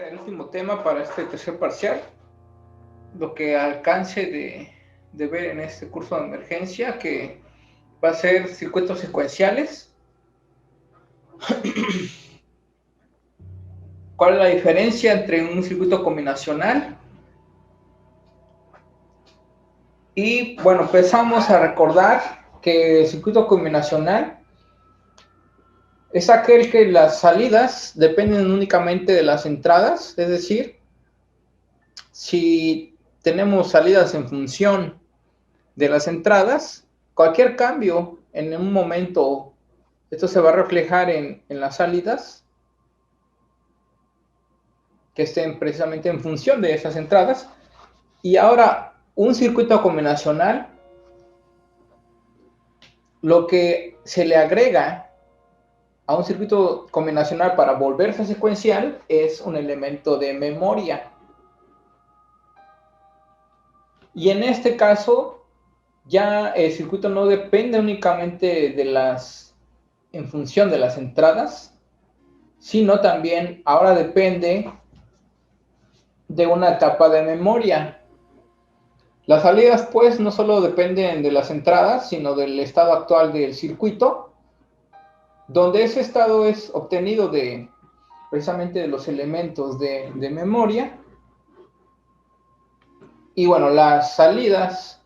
el último tema para este tercer parcial, lo que alcance de ver en este curso de emergencia, que va a ser circuitos secuenciales. ¿Cuál es la diferencia entre un circuito combinacional? Y bueno, empezamos a recordar que el circuito combinacional es aquel que las salidas dependen únicamente de las entradas, es decir, si tenemos salidas en función de las entradas, cualquier cambio en un momento, esto se va a reflejar en las salidas que estén precisamente en función de esas entradas. Y ahora, un circuito combinacional, lo que se le agrega a un circuito combinacional para volverse secuencial es un elemento de memoria. Y en este caso, ya el circuito no depende únicamente de las, en función de las entradas, sino también ahora depende de una etapa de memoria. Las salidas, pues, no solo dependen de las entradas, sino del estado actual del circuito, donde ese estado es obtenido precisamente de los elementos de memoria. Y bueno, las salidas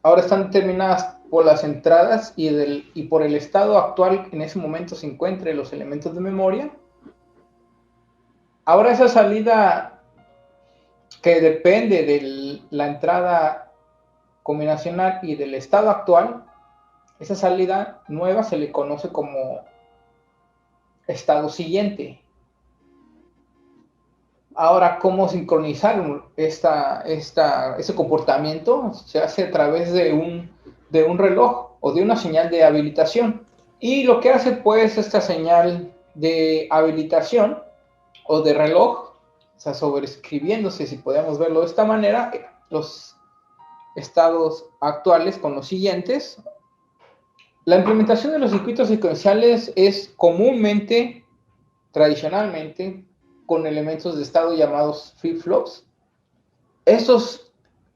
ahora están determinadas por las entradas y por el estado actual en ese momento se encuentren los elementos de memoria. Ahora esa salida que depende de la entrada combinacional y del estado actual, esa salida nueva se le conoce como estado siguiente. Ahora, ¿cómo sincronizar ese comportamiento? Se hace a través de un reloj o de una señal de habilitación. Y lo que hace pues esta señal de habilitación o de reloj, o sea, sobreescribiéndose, si podemos verlo de esta manera, los estados actuales con los siguientes. La implementación de los circuitos secuenciales es comúnmente, tradicionalmente, con elementos de estado llamados flip-flops. Estos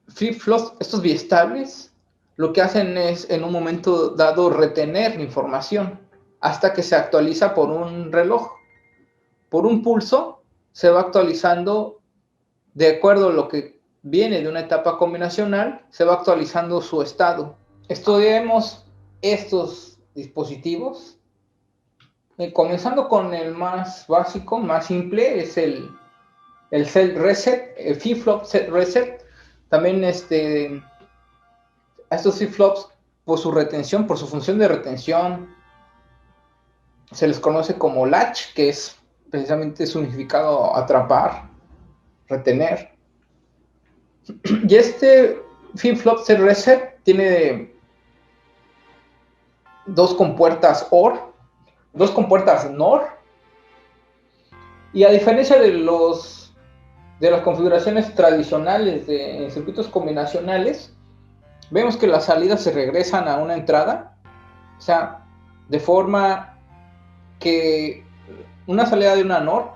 flip-flops, estos biestables, lo que hacen es en un momento dado retener información hasta que se actualiza por un reloj. Por un pulso se va actualizando de acuerdo a lo que viene de una etapa combinacional, se va actualizando su estado. Estudiemos estos dispositivos. Comenzando con el más básico, más simple, es el set reset, el flip-flop set reset. También estos flip-flops, por su retención, por su función de retención, se les conoce como latch, que es precisamente su significado atrapar, retener. Y este flip-flop set reset tiene dos compuertas OR, dos compuertas NOR, y a diferencia de las configuraciones tradicionales de circuitos combinacionales, vemos que las salidas se regresan a una entrada, o sea, de forma que una salida de una NOR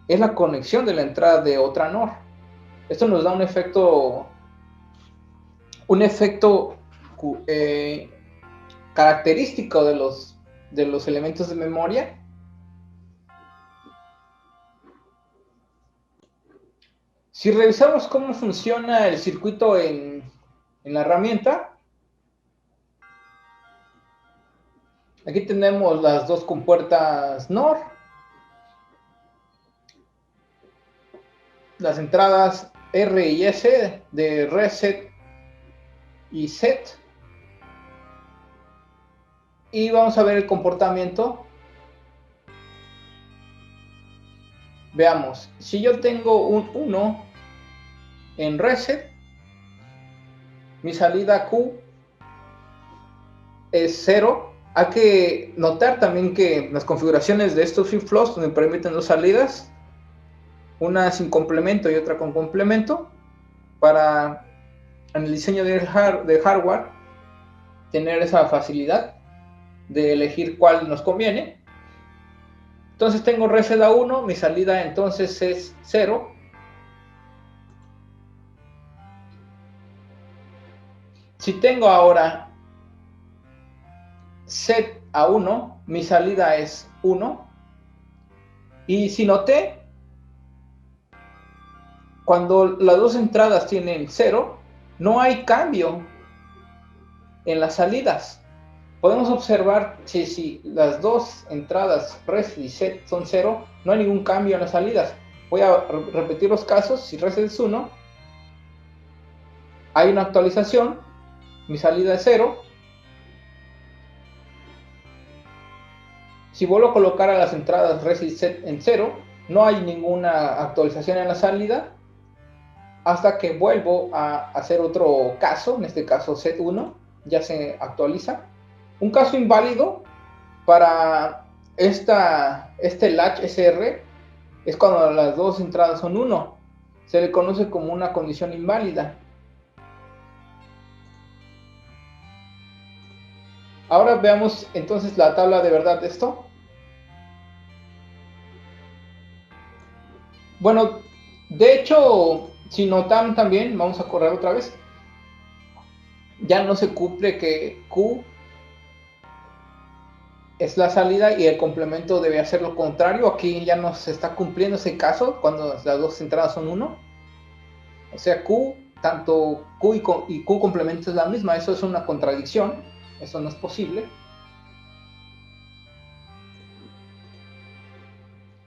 es la conexión de la entrada de otra NOR. Esto nos da un efecto característico de los elementos de memoria. Si revisamos cómo funciona el circuito en la herramienta, aquí tenemos las dos compuertas NOR, las entradas R y S de reset y set, y vamos a ver el comportamiento. Veamos, si yo tengo un 1 en reset, mi salida Q es 0. Hay que notar también que las configuraciones de estos flip-flops me permiten dos salidas, una sin complemento y otra con complemento, para en el diseño de hardware tener esa facilidad de elegir cuál nos conviene. Entonces tengo reset a 1, mi salida entonces es 0. Si tengo ahora set a 1, mi salida es 1. Y si noté, cuando las dos entradas tienen 0, no hay cambio en las salidas. Podemos observar que si las dos entradas reset y set son 0, no hay ningún cambio en las salidas. Voy a repetir los casos. Si reset es 1, hay una actualización, mi salida es 0. Si vuelvo a colocar a las entradas reset y set en 0, no hay ninguna actualización en la salida, hasta que vuelvo a hacer otro caso, en este caso set 1, ya se actualiza. Un caso inválido para este latch SR es cuando las dos entradas son 1. Se le conoce como una condición inválida. Ahora veamos entonces la tabla de verdad de esto. Bueno, de hecho, si notan también, vamos a correr otra vez, ya no se cumple que Q es la salida y el complemento debe hacer lo contrario. Aquí ya no se está cumpliendo ese caso cuando las dos entradas son 1. O sea, Q, tanto Q y Q complemento es la misma. Eso es una contradicción. Eso no es posible.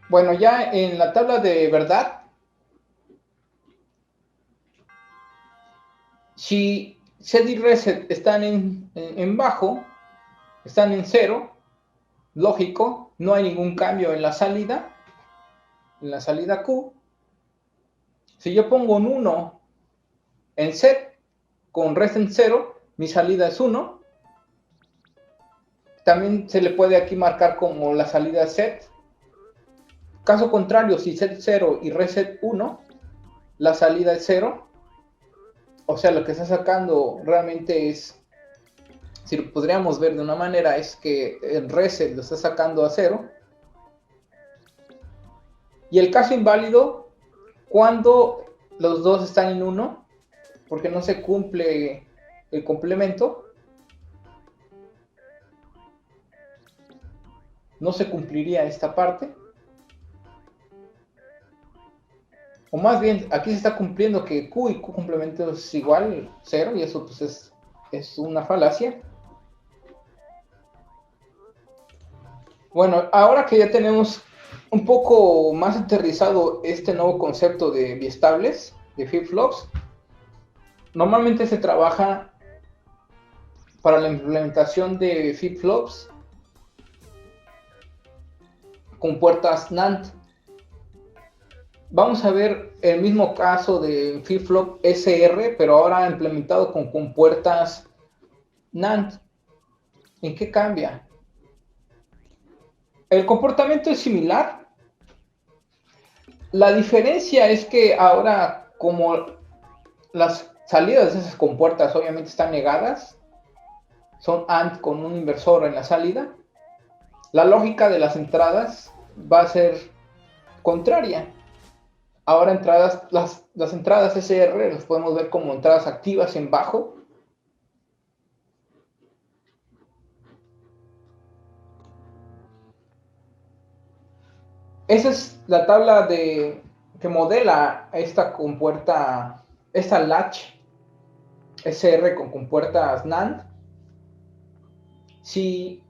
Bueno, ya en la tabla de verdad, si set y reset están en bajo, están en 0, lógico, no hay ningún cambio en la salida Q. Si yo pongo un 1 en set con rest en 0, mi salida es 1. También se le puede aquí marcar como la salida set. Caso contrario, si set 0 y reset 1, la salida es 0. O sea, lo que está sacando realmente es, si lo podríamos ver de una manera, es que el reset lo está sacando a 0. Y el caso inválido, cuando los dos están en 1, porque no se cumple el complemento, no se cumpliría esta parte. O más bien, aquí se está cumpliendo que Q y Q complemento es igual 0, y eso pues es una falacia. Bueno, ahora que ya tenemos un poco más aterrizado este nuevo concepto de biestables, de flip-flops, normalmente se trabaja para la implementación de flip-flops con puertas NAND. Vamos a ver el mismo caso de flip-flop SR, pero ahora implementado con puertas NAND. ¿En qué cambia? El comportamiento es similar. La diferencia es que ahora, como las salidas de esas compuertas obviamente están negadas, son AND con un inversor en la salida, la lógica de las entradas va a ser contraria. Ahora las entradas SR las podemos ver como entradas activas en bajo. Esa es la tabla que modela esta compuerta, esta latch SR con compuertas NAND. Si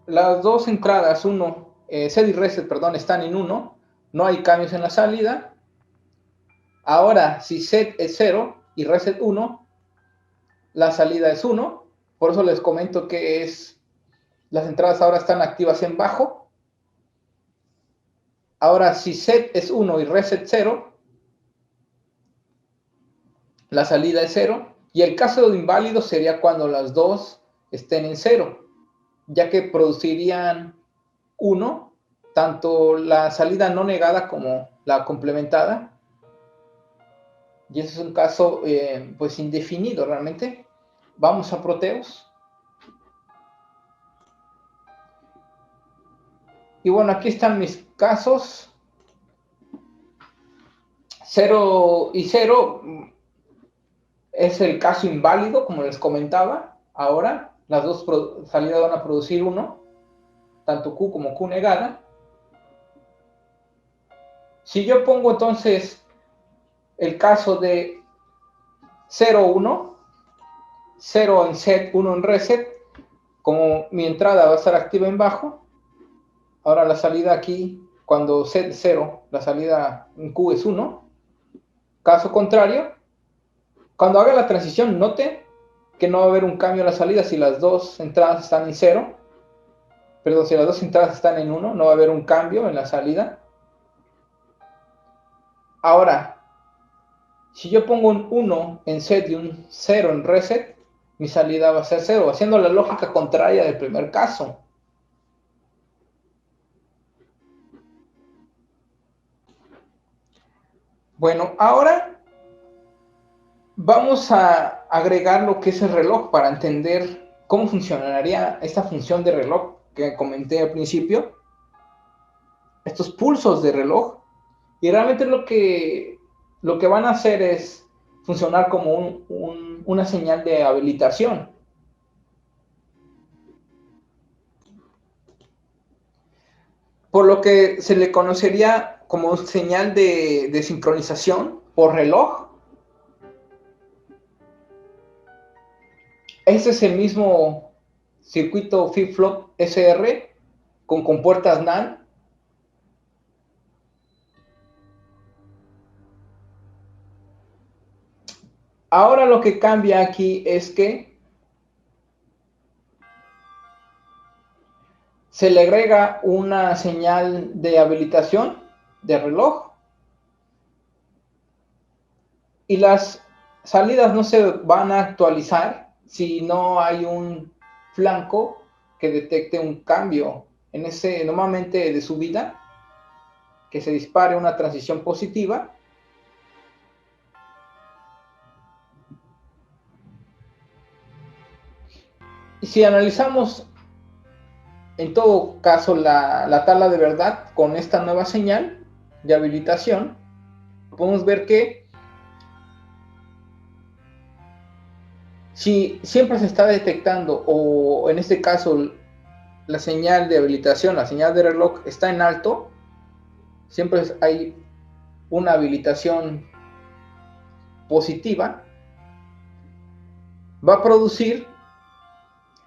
las dos entradas, set y reset, perdón, están en 1, no hay cambios en la salida. Ahora, si set es 0 y reset 1, la salida es 1. Por eso les comento que las entradas ahora están activas en bajo. Ahora, si set es 1 y reset 0, la salida es 0. Y el caso de inválido sería cuando las dos estén en 0, ya que producirían 1, tanto la salida no negada como la complementada. Y ese es un caso pues indefinido realmente. Vamos a Proteus. Y bueno, aquí están mis casos. 0 y 0 es el caso inválido, como les comentaba. Ahora, las dos salidas van a producir 1, tanto Q como Q negada. Si yo pongo entonces el caso de 0, 1, 0 en set, 1 en reset, como mi entrada va a estar activa en bajo, ahora la salida aquí, cuando set 0, la salida en Q es 1. Caso contrario, cuando haga la transición, note que no va a haber un cambio en la salida si las dos entradas están en 0. Perdón, si las dos entradas están en 1, no va a haber un cambio en la salida. Ahora, si yo pongo un 1 en set y un 0 en reset, mi salida va a ser 0, haciendo la lógica contraria del primer caso. Bueno, ahora vamos a agregar lo que es el reloj para entender cómo funcionaría esta función de reloj que comenté al principio. Estos pulsos de reloj. Y realmente lo que van a hacer es funcionar como una señal de habilitación. Por lo que se le conocería como señal de sincronización por reloj. Ese es el mismo circuito flip-flop SR con compuertas NAND. Ahora lo que cambia aquí es que se le agrega una señal de habilitación de reloj y las salidas no se van a actualizar si no hay un flanco que detecte un cambio en ese, normalmente de subida, que se dispare una transición positiva. Y si analizamos en todo caso la tabla de verdad con esta nueva señal de habilitación, podemos ver que si siempre se está detectando, o en este caso la señal de habilitación, la señal de reloj está en alto, siempre hay una habilitación positiva, va a producir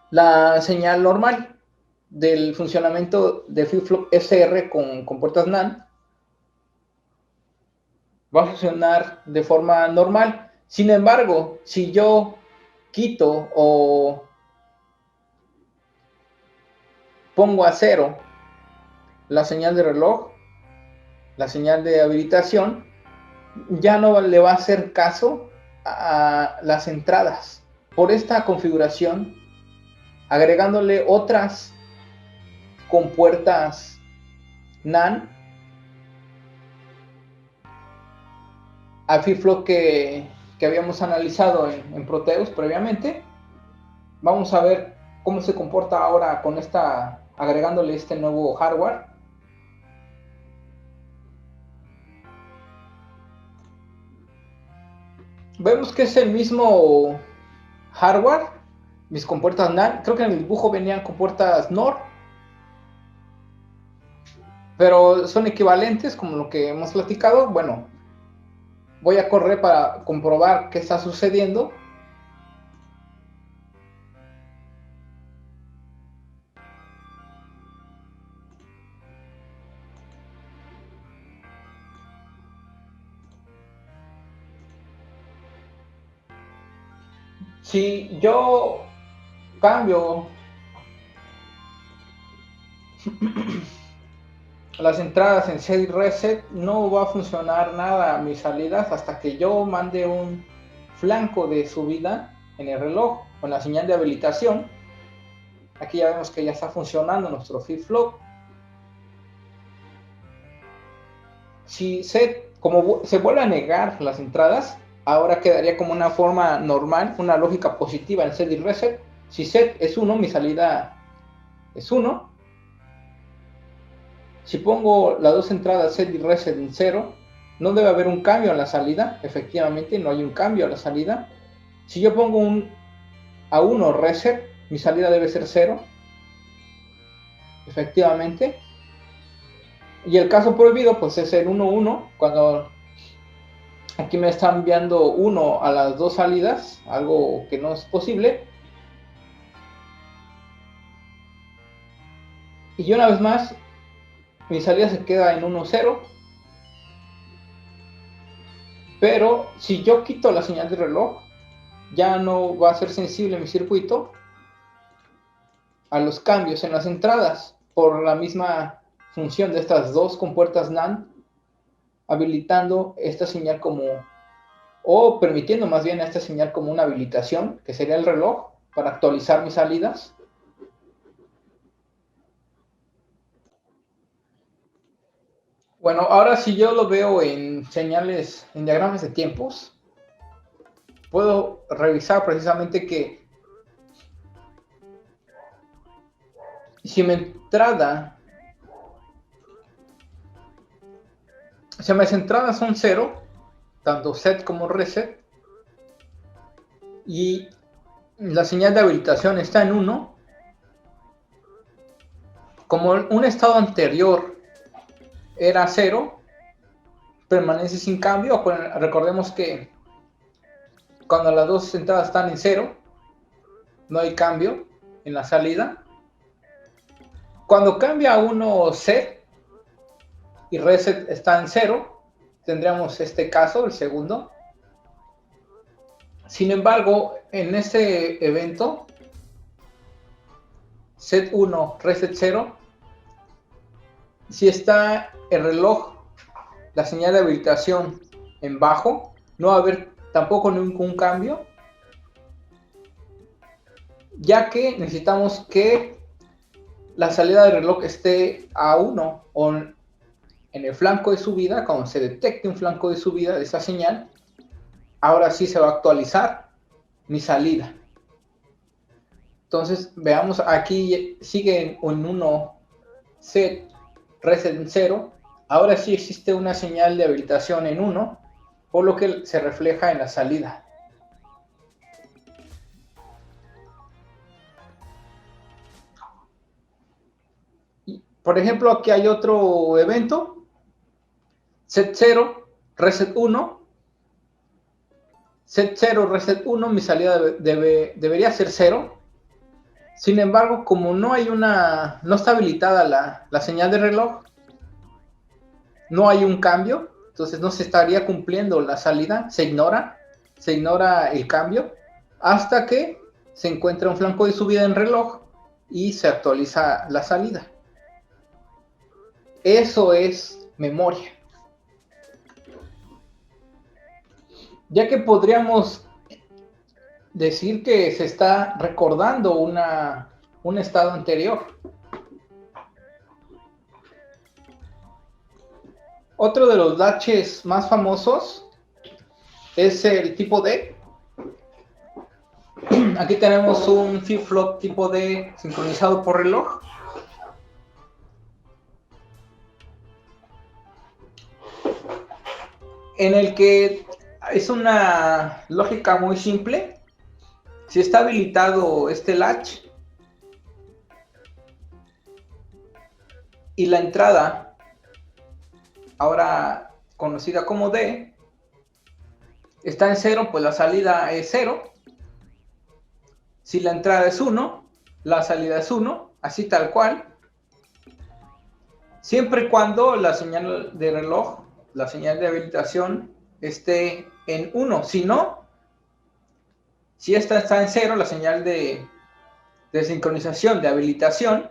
la señal normal del funcionamiento de flip-flop SR con puertas NAND. Va a funcionar de forma normal. Sin embargo, si yo quito o pongo a 0 la señal de reloj, la señal de habilitación, ya no le va a hacer caso a las entradas. Por esta configuración, agregándole otras compuertas NAND al flip-flop que habíamos analizado en Proteus previamente, vamos a ver cómo se comporta ahora con esta, agregándole este nuevo hardware. Vemos que es el mismo hardware, mis compuertas NAND, creo que en el dibujo venían compuertas NOR, pero son equivalentes como lo que hemos platicado. Bueno, voy a correr para comprobar qué está sucediendo. Si yo cambio las entradas en set y reset, no va a funcionar nada mis salidas hasta que yo mande un flanco de subida en el reloj con la señal de habilitación. Aquí ya vemos que ya está funcionando nuestro flip-flop. Si set, como se vuelve a negar las entradas, ahora quedaría como una forma normal, una lógica positiva en set y reset. Si set es 1, mi salida es 1. Si pongo las dos entradas set y reset en 0, no debe haber un cambio a la salida. Efectivamente, no hay un cambio a la salida. Si yo pongo un A1 reset, mi salida debe ser 0. Efectivamente. Y el caso prohibido, pues es el 1-1, cuando aquí me están enviando 1 a las dos salidas, algo que no es posible. Y una vez más, mi salida se queda en 1-0. Pero si yo quito la señal de reloj, ya no va a ser sensible mi circuito a los cambios en las entradas por la misma función de estas dos compuertas NAND, habilitando esta señal como, o permitiendo más bien a esta señal como una habilitación, que sería el reloj, para actualizar mis salidas. Bueno, ahora si yo lo veo en señales, en diagramas de tiempos, puedo revisar precisamente que si mi entrada, si mis entradas son 0, tanto set como reset, y la señal de habilitación está en 1, como un estado anterior era 0, permanece sin cambio. Recordemos que cuando las dos entradas están en 0, no hay cambio en la salida. Cuando cambia a 1 set y reset está en 0, tendríamos este caso, el segundo. Sin embargo, en este evento, set 1, reset 0, si está el reloj, la señal de habilitación en bajo, no va a haber tampoco ningún cambio, ya que necesitamos que la salida del reloj esté a 1 o en el flanco de subida. Cuando se detecte un flanco de subida de esa señal, ahora sí se va a actualizar mi salida. Entonces, veamos, aquí sigue en 1 set, reset en 0. Ahora sí existe una señal de habilitación en 1, por lo que se refleja en la salida. Por ejemplo, aquí hay otro evento, set 0, reset 1. Set 0, reset 1, mi salida debería ser 0. Sin embargo, como no está habilitada la señal de reloj, no hay un cambio, entonces no se estaría cumpliendo la salida, se ignora el cambio, hasta que se encuentra un flanco de subida en reloj y se actualiza la salida. Eso es memoria. Ya que podríamos decir que se está recordando un estado anterior. Otro de los latches más famosos es el tipo D. Aquí tenemos un flip-flop tipo D sincronizado por reloj. En el que es una lógica muy simple. Si está habilitado este latch y la entrada, ahora conocida como D, está en 0, pues la salida es 0. Si la entrada es 1, la salida es 1, así tal cual. Siempre y cuando la señal de reloj, la señal de habilitación, esté en 1. Si no, si esta está en 0, la señal de sincronización, de habilitación,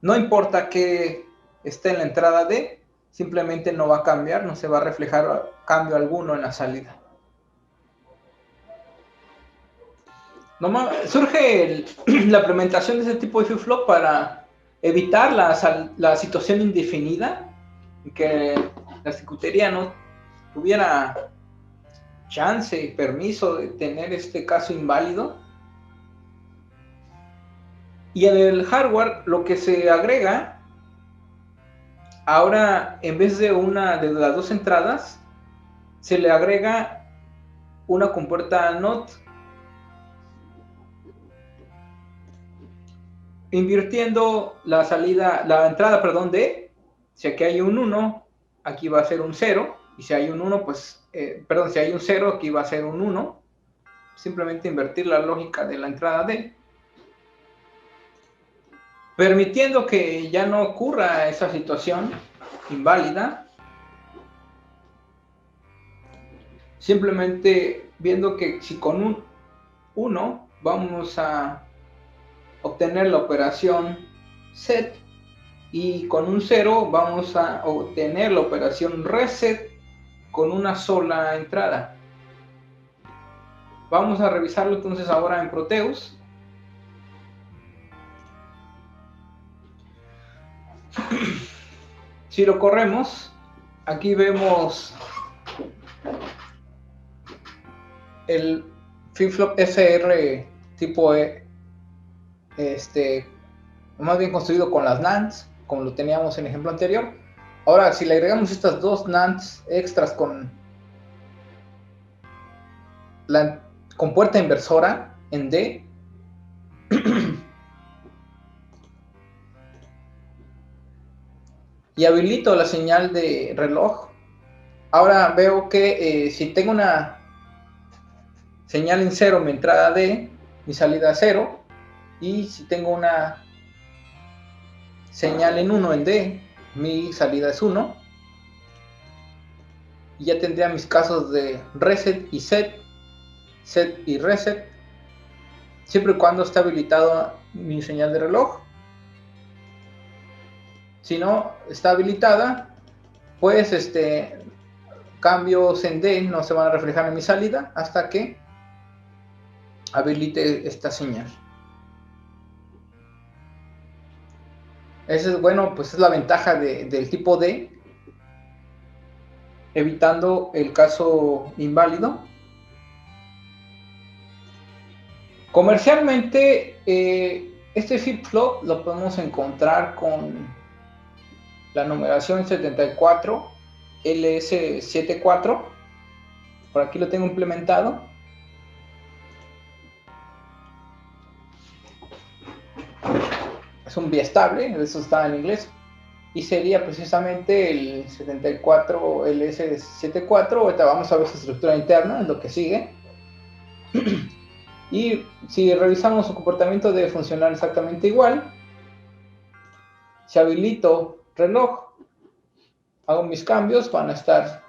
no importa que esté en la entrada D, simplemente no va a cambiar, no se va a reflejar cambio alguno en la salida. Surge la implementación de ese tipo de flip-flop para evitar la situación indefinida, que la circuitería no tuviera chance y permiso de tener este caso inválido. Y en el hardware lo que se agrega Ahora, en vez de una de las dos entradas, se le agrega una compuerta NOT, invirtiendo la entrada, perdón, de, si aquí hay un 1, aquí va a ser un 0, y si hay un 1, pues, si hay un 0, aquí va a ser un 1, simplemente invertir la lógica de la entrada D, permitiendo que ya no ocurra esa situación inválida, simplemente viendo que si con un 1 vamos a obtener la operación set y con un 0 vamos a obtener la operación reset con una sola entrada. Vamos a revisarlo entonces ahora en Proteus. Si lo corremos, aquí vemos el flip-flop FR tipo más bien construido con las NANDs, como lo teníamos en el ejemplo anterior. Ahora, si le agregamos estas dos NANDs extras con puerta inversora en D, y habilito la señal de reloj, ahora veo que si tengo una señal en 0, mi entrada D, mi salida 0, y si tengo una señal en 1 en D, mi salida es 1, y ya tendría mis casos de reset y set y reset, siempre y cuando esté habilitado mi señal de reloj. Si no está habilitada, pues cambios en D no se van a reflejar en mi salida hasta que habilite esta señal. Ese es bueno, pues es la ventaja del tipo D, evitando el caso inválido. Comercialmente, este flip-flop lo podemos encontrar con la numeración 74 LS74. Por aquí lo tengo implementado. Es un biestable, eso está en inglés. Y sería precisamente el 74 LS74. Ahorita vamos a ver su estructura interna, es lo que sigue. Y si revisamos su comportamiento, debe funcionar exactamente igual. Si habilito reloj, hago mis cambios, van a estar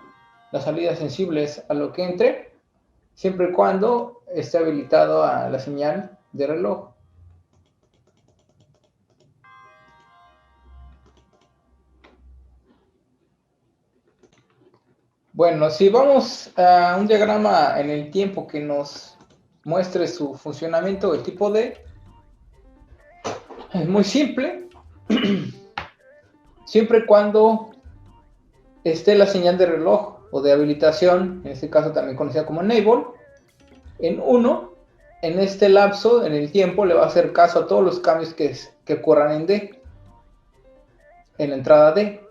las salidas sensibles a lo que entre, siempre y cuando esté habilitado a la señal de reloj. Bueno, si vamos a un diagrama en el tiempo que nos muestre su funcionamiento del tipo D, es muy simple, siempre y cuando esté la señal de reloj o de habilitación, en este caso también conocida como enable, en 1, en este lapso, en el tiempo, le va a hacer caso a todos los cambios que ocurran en D, en la entrada D.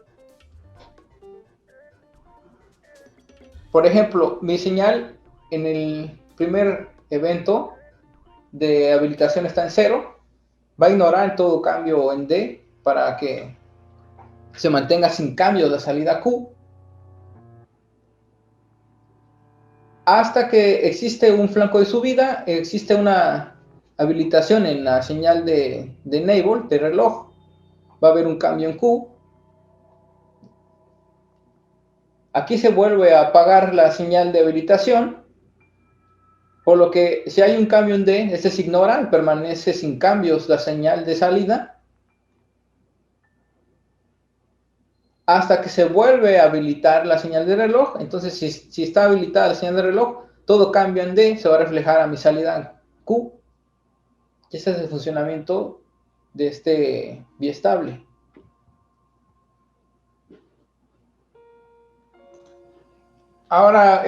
Por ejemplo, mi señal en el primer evento de habilitación está en 0, va a ignorar todo cambio en D para que se mantenga sin cambios la salida Q, hasta que existe un flanco de subida, existe una habilitación en la señal de enable, de reloj, va a haber un cambio en Q. Aquí se vuelve a apagar la señal de habilitación, por lo que si hay un cambio en D, este se ignora y permanece sin cambios la señal de salida, hasta que se vuelve a habilitar la señal de reloj. Entonces, si está habilitada la señal de reloj, todo cambio en D se va a reflejar a mi salida Q. Y ese es el funcionamiento de este biestable. Ahora,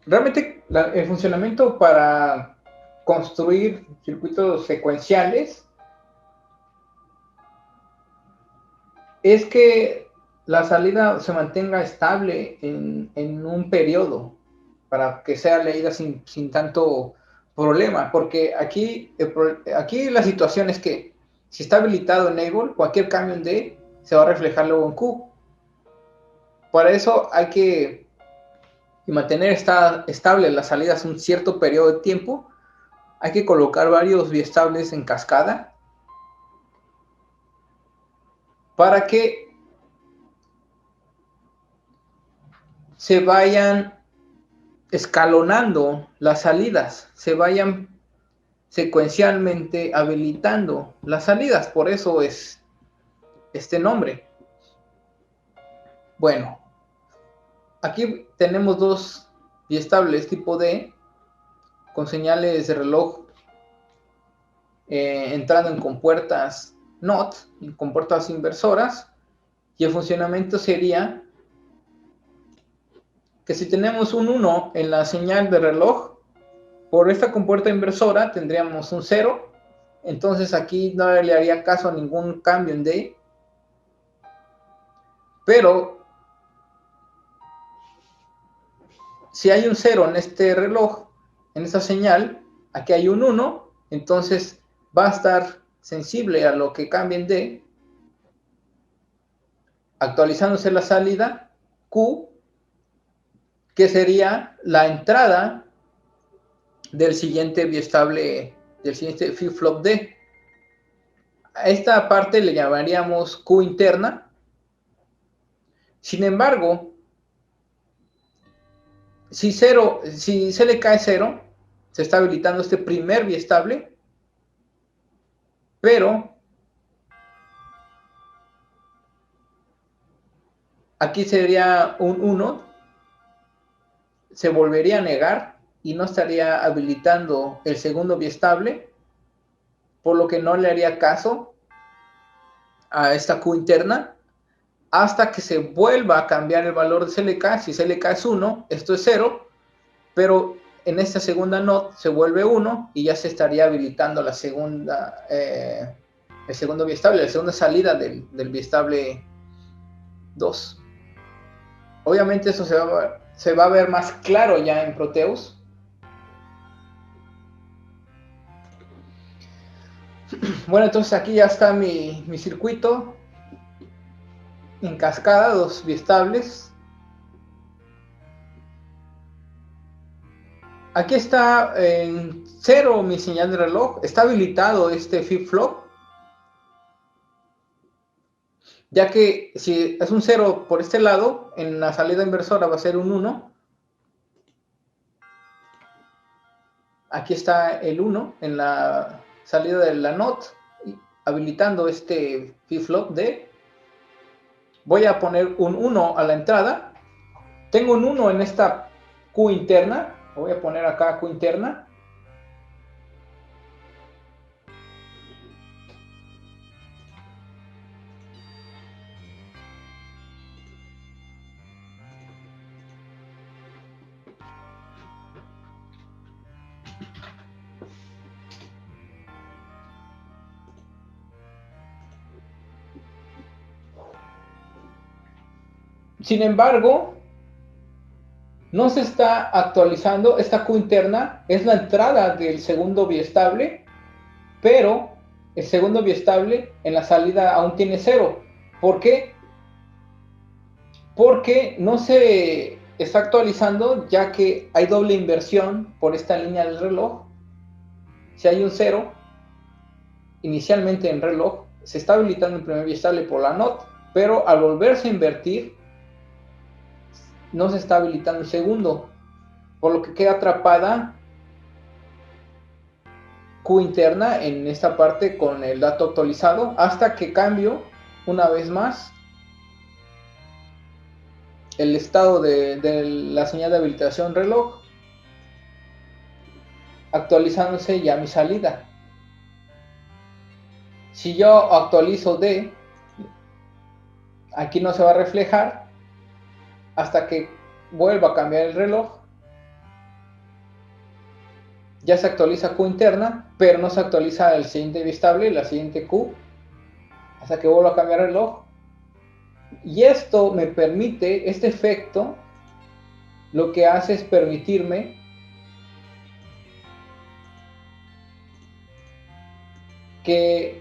realmente el funcionamiento para construir circuitos secuenciales es que la salida se mantenga estable en un periodo para que sea leída sin tanto problema, porque aquí la situación es que si está habilitado Enable, cualquier cambio en D se va a reflejar luego en Q. Para eso hay que mantener estable las salidas un cierto periodo de tiempo. Hay que colocar varios biestables en cascada para que se vayan escalonando las salidas, se vayan secuencialmente habilitando las salidas, por eso es este nombre. Bueno, aquí tenemos dos biestables tipo D con señales de reloj entrando en compuertas NOT, en compuertas inversoras, y el funcionamiento sería que si tenemos un 1 en la señal de reloj, por esta compuerta inversora tendríamos un 0, entonces aquí no le haría caso a ningún cambio en D, pero si hay un 0 en este reloj, en esta señal, aquí hay un 1, entonces va a estar sensible a lo que cambie en D, actualizándose la salida Q, que sería la entrada del siguiente biestable, del siguiente flip-flop D. A esta parte le llamaríamos Q interna. Sin embargo, si se le cae 0, se está habilitando este primer biestable, pero aquí sería un 1, se volvería a negar y no estaría habilitando el segundo biestable, por lo que no le haría caso a esta Q interna hasta que se vuelva a cambiar el valor de CLK. Si CLK es 1, esto es 0, pero en esta segunda NOT se vuelve 1 y ya se estaría habilitando la segunda, el segundo biestable, la segunda salida del biestable 2. Obviamente eso se va a ver más claro ya en Proteus. Bueno, entonces aquí ya está mi circuito en cascada, dos biestables. Aquí está en 0 mi señal de reloj, está habilitado este flip-flop, ya que si es un 0 por este lado, en la salida inversora va a ser un 1. Aquí está el 1 en la salida de la NOT, habilitando este flip-flop D. Voy a poner un 1 a la entrada. Tengo un 1 en esta Q interna. Voy a poner acá Q interna. Sin embargo, no se está actualizando. Esta Q interna es la entrada del segundo biestable, pero el segundo biestable en la salida aún tiene 0. ¿Por qué? Porque no se está actualizando, ya que hay doble inversión por esta línea del reloj. Si hay un 0 inicialmente en reloj, se está habilitando el primer biestable por la NOT, pero al volverse a invertir no se está habilitando el segundo, por lo que queda atrapada Q interna en esta parte con el dato actualizado, hasta que cambio una vez más el estado de la señal de habilitación reloj, actualizándose ya mi salida. Si yo actualizo D, aquí no se va a reflejar hasta que vuelva a cambiar el reloj. Ya se actualiza Q interna, pero no se actualiza el siguiente biestable, la siguiente Q, hasta que vuelva a cambiar el reloj. Y esto me permite, este efecto, lo que hace es permitirme que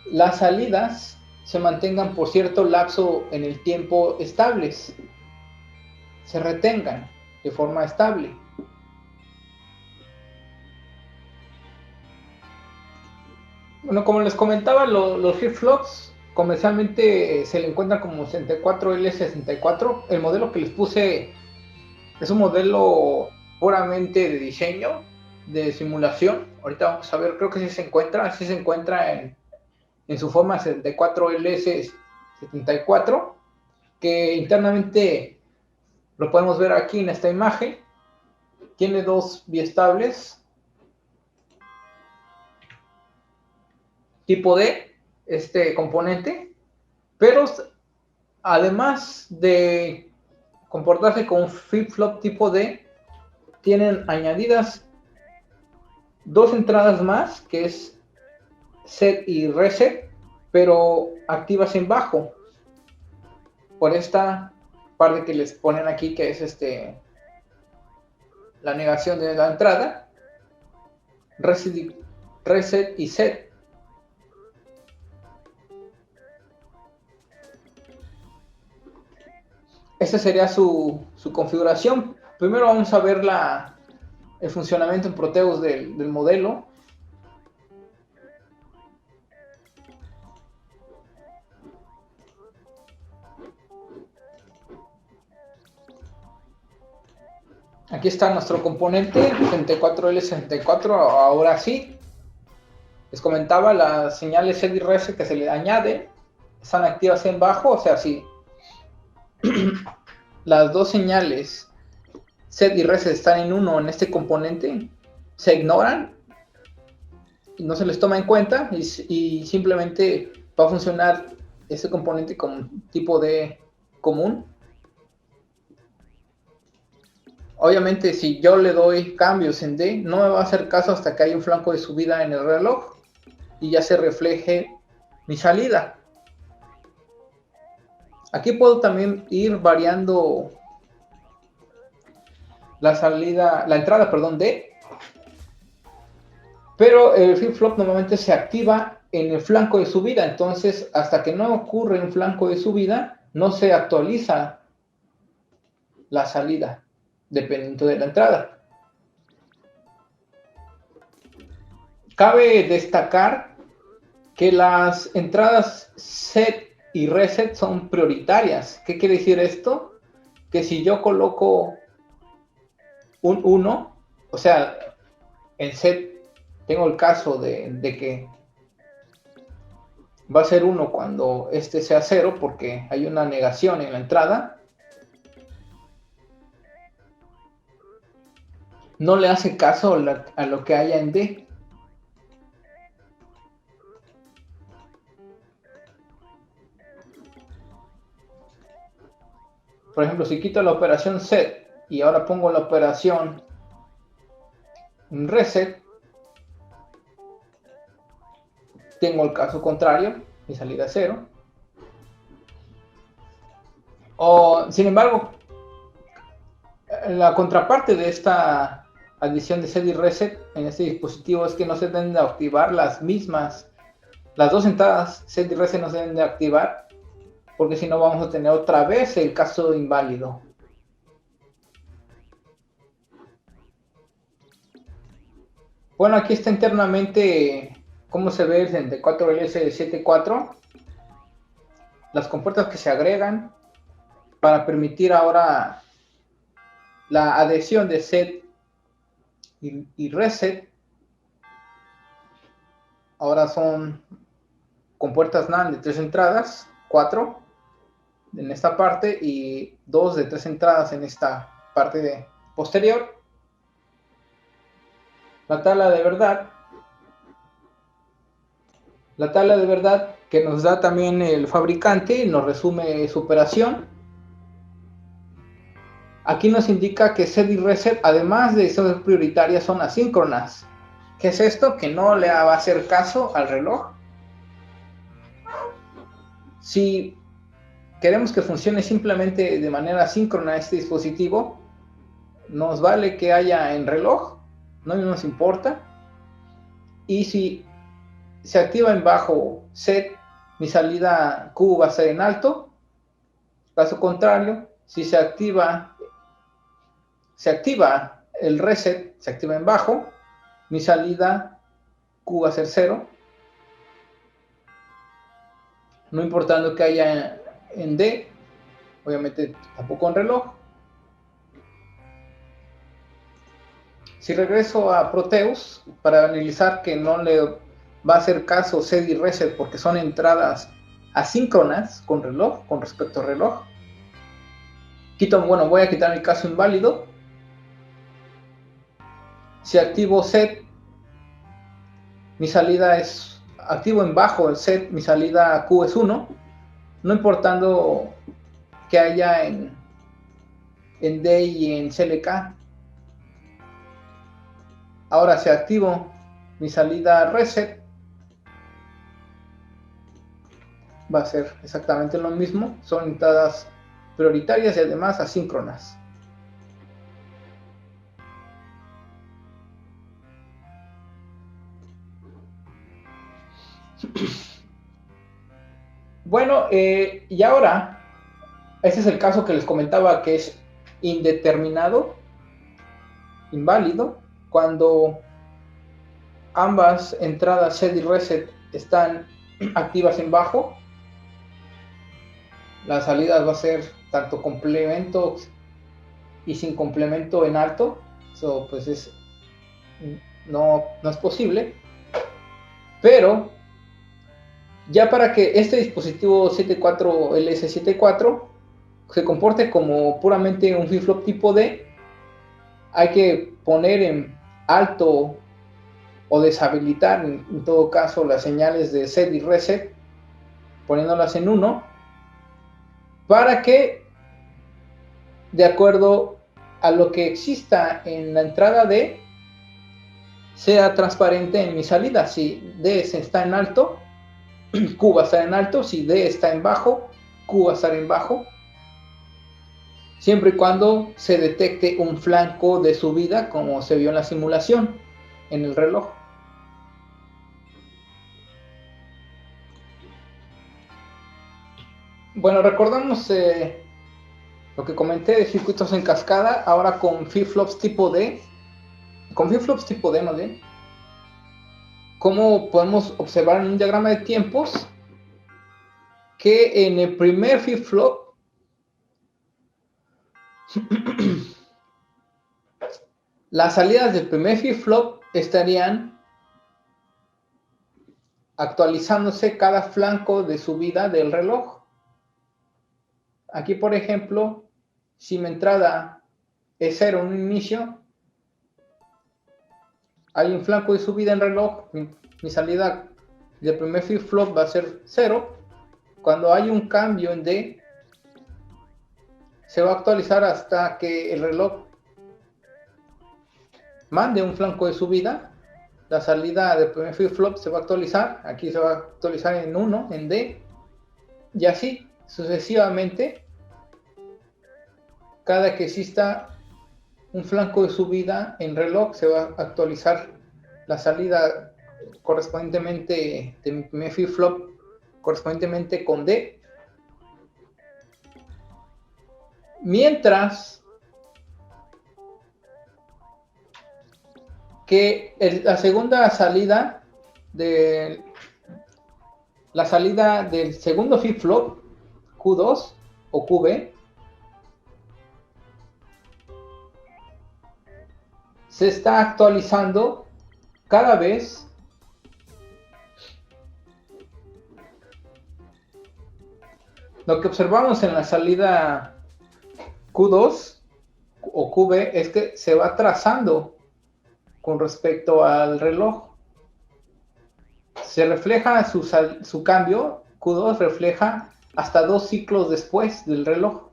las salidas se mantengan por cierto lapso en el tiempo estables, se retengan de forma estable. Bueno, como les comentaba, los flip-flops comercialmente se le encuentran como 64L64. El modelo que les puse es un modelo puramente de diseño, de simulación. Ahorita vamos a ver, creo que sí se encuentra en su forma 64LS74, que internamente lo podemos ver aquí en esta imagen. Tiene dos biestables tipo D, este componente, pero además de comportarse como un flip-flop tipo D, tienen añadidas dos entradas más, que es set y reset, pero activas en bajo, por esta parte que les ponen aquí, que es la negación de la entrada, reset y set. Esta sería su configuración. Primero vamos a ver el funcionamiento en Proteus del modelo. Aquí está nuestro componente 64L64. Ahora sí, les comentaba, las señales set y reset que se le añaden están activas en bajo, o sea, si las dos señales set y reset están en uno en este componente, se ignoran y no se les toma en cuenta y simplemente va a funcionar este componente como tipo de común. Obviamente, si yo le doy cambios en D, no me va a hacer caso hasta que haya un flanco de subida en el reloj y ya se refleje mi salida. Aquí puedo también ir variando la entrada, D, pero el flip-flop normalmente se activa en el flanco de subida, entonces hasta que no ocurre un flanco de subida, no se actualiza la salida, dependiendo de la entrada. Cabe destacar que las entradas set y reset son prioritarias. ¿Qué quiere decir esto? Que si yo coloco un 1, o sea, en set tengo el caso de que va a ser 1 cuando este sea 0 porque hay una negación en la entrada, no le hace caso a lo que haya en D. Por ejemplo, si quito la operación set y ahora pongo la operación reset, tengo el caso contrario, mi salida es 0. Sin embargo, la contraparte de esta adición de set y reset en este dispositivo es que no se deben de activar las dos entradas set y reset no se deben de activar, porque si no vamos a tener otra vez el caso inválido. Bueno, aquí está internamente cómo se ve el 64LS74, las compuertas que se agregan para permitir ahora la adhesión de set y reset. Ahora son compuertas NAND de 3 entradas, 4 en esta parte y 2 de 3 entradas en esta parte posterior. La tabla de verdad que nos da también el fabricante, nos resume su operación. Aquí nos indica que set y reset, además de ser prioritarias, son asíncronas. ¿Qué es esto? Que no le va a hacer caso al reloj Si queremos que funcione simplemente de manera síncrona este dispositivo, nos vale que haya en reloj, no nos importa. Y si se activa en bajo set, mi salida Q va a ser en alto. Caso contrario, si se activa el reset, se activa en bajo, mi salida Q va a ser 0. No importando que haya en D, obviamente tampoco en reloj. Si regreso a Proteus para analizar que no le va a hacer caso set y reset porque son entradas asíncronas con reloj, con respecto al reloj. Voy a quitar el caso inválido. Si activo set, mi salida es activo en bajo el set, mi salida Q es 1, no importando que haya en D y en CLK. Ahora si activo mi salida reset, va a ser exactamente lo mismo, son entradas prioritarias y además asíncronas. Bueno, y ahora, este es el caso que les comentaba que es indeterminado, inválido, cuando ambas entradas set y reset están activas en bajo. Las salidas va a ser tanto complemento y sin complemento en alto. Eso pues no es posible. Pero ya para que este dispositivo 74LS74 se comporte como puramente un flip-flop tipo D, hay que poner en alto o deshabilitar en todo caso las señales de set y reset, poniéndolas en 1, para que de acuerdo a lo que exista en la entrada D sea transparente en mi salida. Si D está en alto, Q va a estar en alto. Si D está en bajo, Q va a estar en bajo, siempre y cuando se detecte un flanco de subida como se vio en la simulación en el reloj. Bueno, recordamos lo que comenté de circuitos en cascada, ahora con flip-flops tipo D, más bien, cómo podemos observar en un diagrama de tiempos que en el primer flip-flop las salidas del primer flip-flop estarían actualizándose cada flanco de subida del reloj. Aquí, por ejemplo, si mi entrada es 0 en un inicio, hay un flanco de subida en reloj, mi salida del primer flip-flop va a ser 0. Cuando hay un cambio en D, se va a actualizar hasta que el reloj mande un flanco de subida. La salida del primer flip-flop se va a actualizar, aquí se va a actualizar en 1, en D, y así sucesivamente. Cada que exista un flanco de subida en reloj, se va a actualizar la salida correspondientemente de mi primer flip-flop, correspondientemente con D. Mientras que la segunda salida del segundo flip-flop, Q2 o QB, se está actualizando cada vez lo que observamos en la salida Q2 o QB es que se va trazando con respecto al reloj. Se refleja su cambio, Q2 refleja hasta 2 ciclos después del reloj.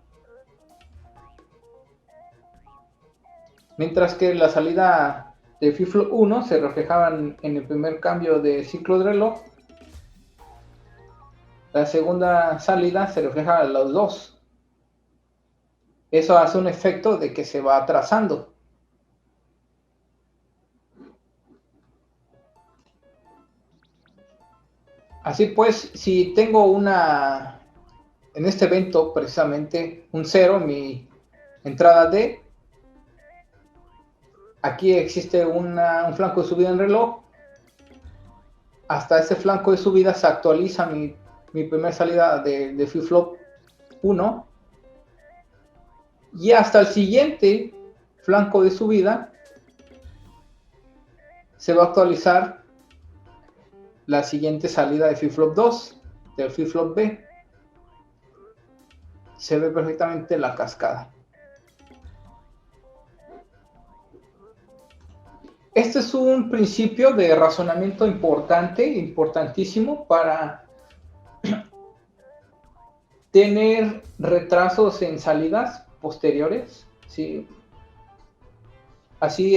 Mientras que la salida de flip-flop 1 se reflejaban en el primer cambio de ciclo de reloj. la segunda salida se refleja a los dos. Eso hace un efecto de que se va atrasando. Así pues, si tengo en este evento precisamente un 0, mi entrada D, aquí existe un flanco de subida en reloj. Hasta ese flanco de subida se actualiza mi primera salida de flip-flop 1. Y hasta el siguiente flanco de subida se va a actualizar la siguiente salida de flip-flop 2, del flip-flop B. Se ve perfectamente la cascada. Este es un principio de razonamiento importante, importantísimo para tener retrasos en salidas posteriores, ¿sí? Así,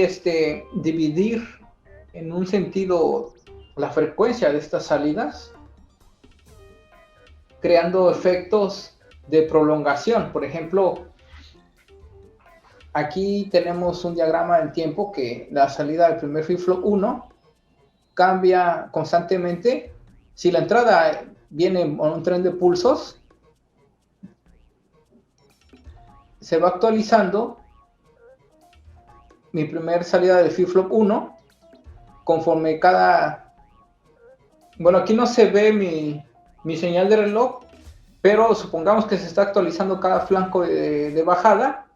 dividir en un sentido la frecuencia de estas salidas, creando efectos de prolongación. Por ejemplo, aquí tenemos un diagrama del tiempo que la salida del primer flip-flop 1 cambia constantemente. Si la entrada viene en un tren de pulsos, se va actualizando mi primer salida de flip-flop 1 conforme bueno, aquí no se ve mi señal de reloj, pero supongamos que se está actualizando cada flanco de bajada.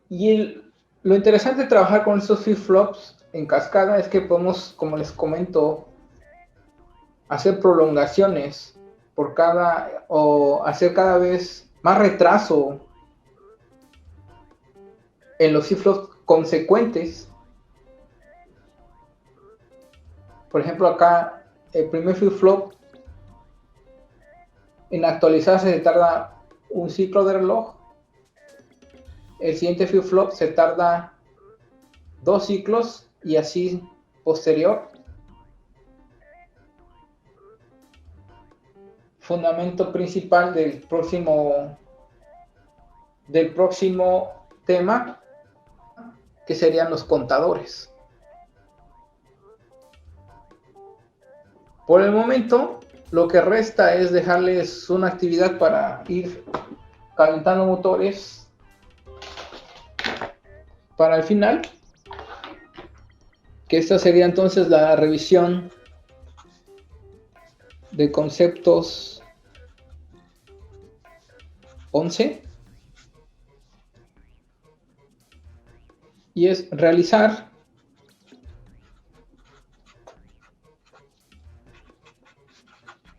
Y lo interesante de trabajar con estos flip-flops en cascada es que podemos, como les comento, hacer prolongaciones o hacer cada vez más retraso en los flip-flops consecuentes. Por ejemplo, acá el primer flip-flop en actualizarse se tarda un ciclo de reloj. El siguiente flip-flop se tarda 2 ciclos y así posterior. Fundamento principal del próximo tema, que serían los contadores. Por el momento, lo que resta es dejarles una actividad para ir calentando motores para el final, que esta sería entonces la revisión de conceptos 11, y es realizar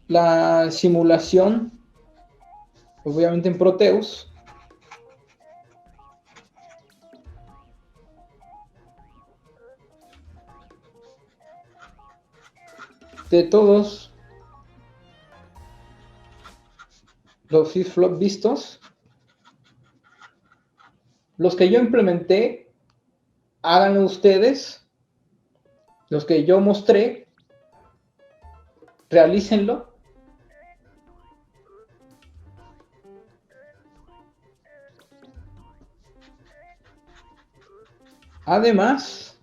la simulación, obviamente en Proteus, de todos los flip-flop vistos. Los que yo implementé, háganlo ustedes. Los que yo mostré, realícenlo. Además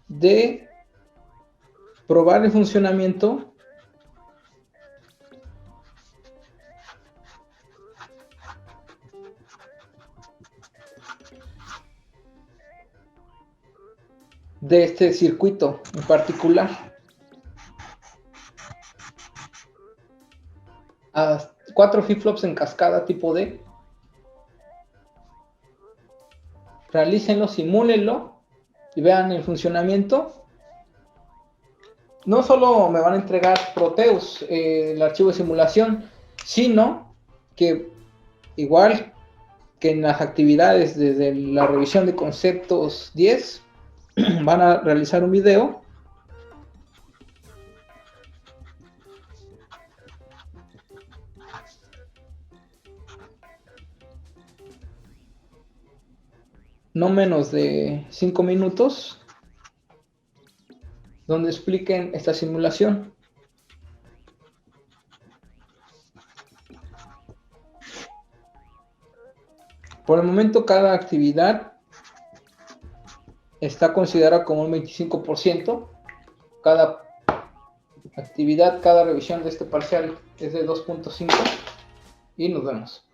de probar el funcionamiento de este circuito en particular. A 4 flip-flops en cascada tipo D. Realícenlo, simúlenlo y vean el funcionamiento. No solo me van a entregar Proteus, el archivo de simulación, sino que igual que en las actividades desde la revisión de conceptos 10, van a realizar un video no menos de 5 minutos donde expliquen esta simulación. Por el momento, cada actividad está considerada como un 25%. Cada actividad, cada revisión de este parcial es de 2.5 y nos vemos.